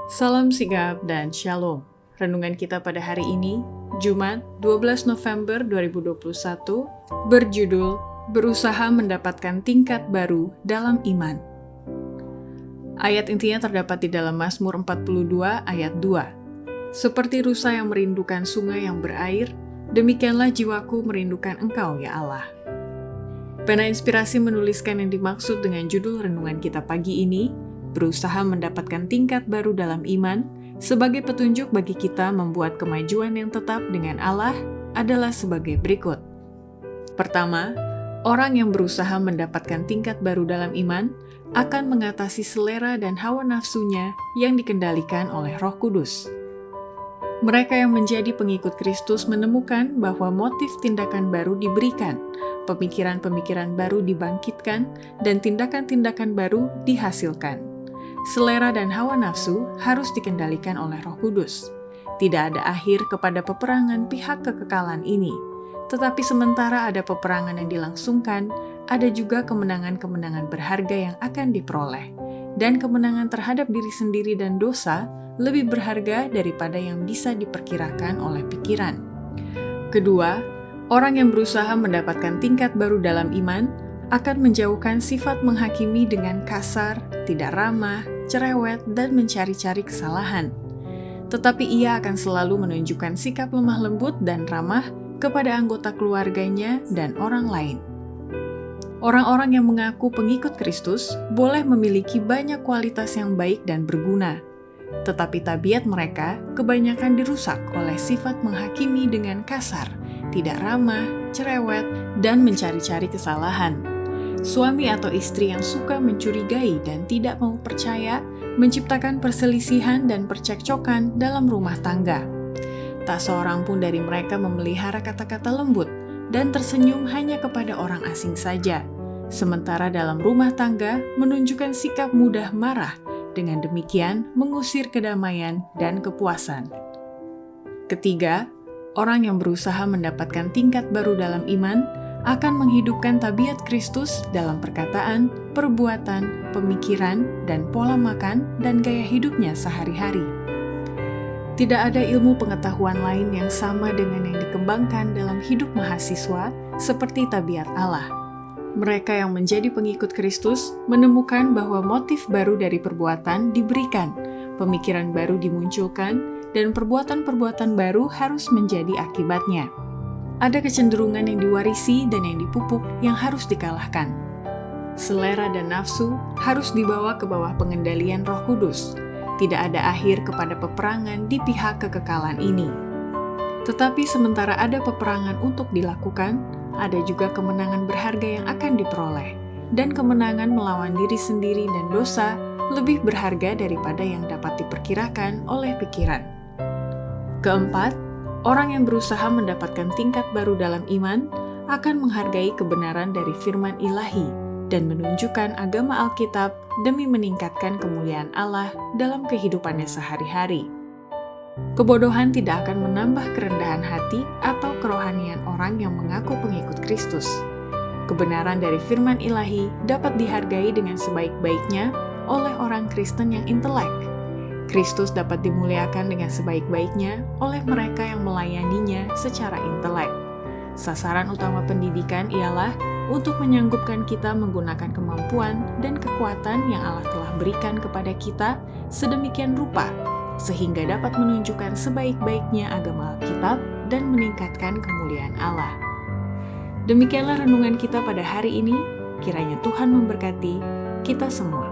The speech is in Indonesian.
Salam sigap dan shalom. Renungan kita pada hari ini, Jumat 12 November 2021, berjudul Berusaha Mendapatkan Tingkat Baru dalam Iman. Ayat intinya terdapat di dalam Mazmur 42 ayat 2. Seperti rusa yang merindukan sungai yang berair, demikianlah jiwaku merindukan Engkau, ya Allah. Pena Inspirasi menuliskan yang dimaksud dengan judul renungan kita pagi ini, berusaha mendapatkan tingkat baru dalam iman, sebagai petunjuk bagi kita membuat kemajuan yang tetap dengan Allah adalah sebagai berikut. Pertama, orang yang berusaha mendapatkan tingkat baru dalam iman akan mengatasi selera dan hawa nafsunya yang dikendalikan oleh Roh Kudus. Mereka yang menjadi pengikut Kristus menemukan bahwa motif tindakan baru diberikan, pemikiran-pemikiran baru dibangkitkan, dan tindakan-tindakan baru dihasilkan. Selera dan hawa nafsu harus dikendalikan oleh Roh Kudus. Tidak ada akhir kepada peperangan pihak kekekalan ini. Tetapi sementara ada peperangan yang dilangsungkan, ada juga kemenangan-kemenangan berharga yang akan diperoleh. Dan kemenangan terhadap diri sendiri dan dosa lebih berharga daripada yang bisa diperkirakan oleh pikiran. Kedua, orang yang berusaha mendapatkan tingkat baru dalam iman akan menjauhkan sifat menghakimi dengan kasar, tidak ramah, cerewet, dan mencari-cari kesalahan. Tetapi ia akan selalu menunjukkan sikap lemah lembut dan ramah kepada anggota keluarganya dan orang lain. Orang-orang yang mengaku pengikut Kristus boleh memiliki banyak kualitas yang baik dan berguna. Tetapi tabiat mereka kebanyakan dirusak oleh sifat menghakimi dengan kasar, tidak ramah, cerewet, dan mencari-cari kesalahan. Suami atau istri yang suka mencurigai dan tidak mau percaya menciptakan perselisihan dan percekcokan dalam rumah tangga. Tak seorang pun dari mereka memelihara kata-kata lembut dan tersenyum hanya kepada orang asing saja. Sementara dalam rumah tangga menunjukkan sikap mudah marah, dengan demikian mengusir kedamaian dan kepuasan. Ketiga, orang yang berusaha mendapatkan tingkat baru dalam iman akan menghidupkan tabiat Kristus dalam perkataan, perbuatan, pemikiran, dan pola makan dan gaya hidupnya sehari-hari. Tidak ada ilmu pengetahuan lain yang sama dengan yang dikembangkan dalam hidup mahasiswa seperti tabiat Allah. Mereka yang menjadi pengikut Kristus menemukan bahwa motif baru dari perbuatan diberikan, pemikiran baru dimunculkan, dan perbuatan-perbuatan baru harus menjadi akibatnya. Ada kecenderungan yang diwarisi dan yang dipupuk yang harus dikalahkan. Selera dan nafsu harus dibawa ke bawah pengendalian Roh Kudus. Tidak ada akhir kepada peperangan di pihak kekekalan ini. Tetapi sementara ada peperangan untuk dilakukan, ada juga kemenangan berharga yang akan diperoleh. Dan kemenangan melawan diri sendiri dan dosa lebih berharga daripada yang dapat diperkirakan oleh pikiran. Keempat, orang yang berusaha mendapatkan tingkat baru dalam iman akan menghargai kebenaran dari firman ilahi dan menunjukkan agama Alkitab demi meningkatkan kemuliaan Allah dalam kehidupannya sehari-hari. Kebodohan tidak akan menambah kerendahan hati atau kerohanian orang yang mengaku pengikut Kristus. Kebenaran dari firman ilahi dapat dihargai dengan sebaik-baiknya oleh orang Kristen yang intelek. Kristus dapat dimuliakan dengan sebaik-baiknya oleh mereka yang melayaninya secara intelek. Sasaran utama pendidikan ialah untuk menyanggupkan kita menggunakan kemampuan dan kekuatan yang Allah telah berikan kepada kita sedemikian rupa, sehingga dapat menunjukkan sebaik-baiknya agama Alkitab dan meningkatkan kemuliaan Allah. Demikianlah renungan kita pada hari ini, kiranya Tuhan memberkati kita semua.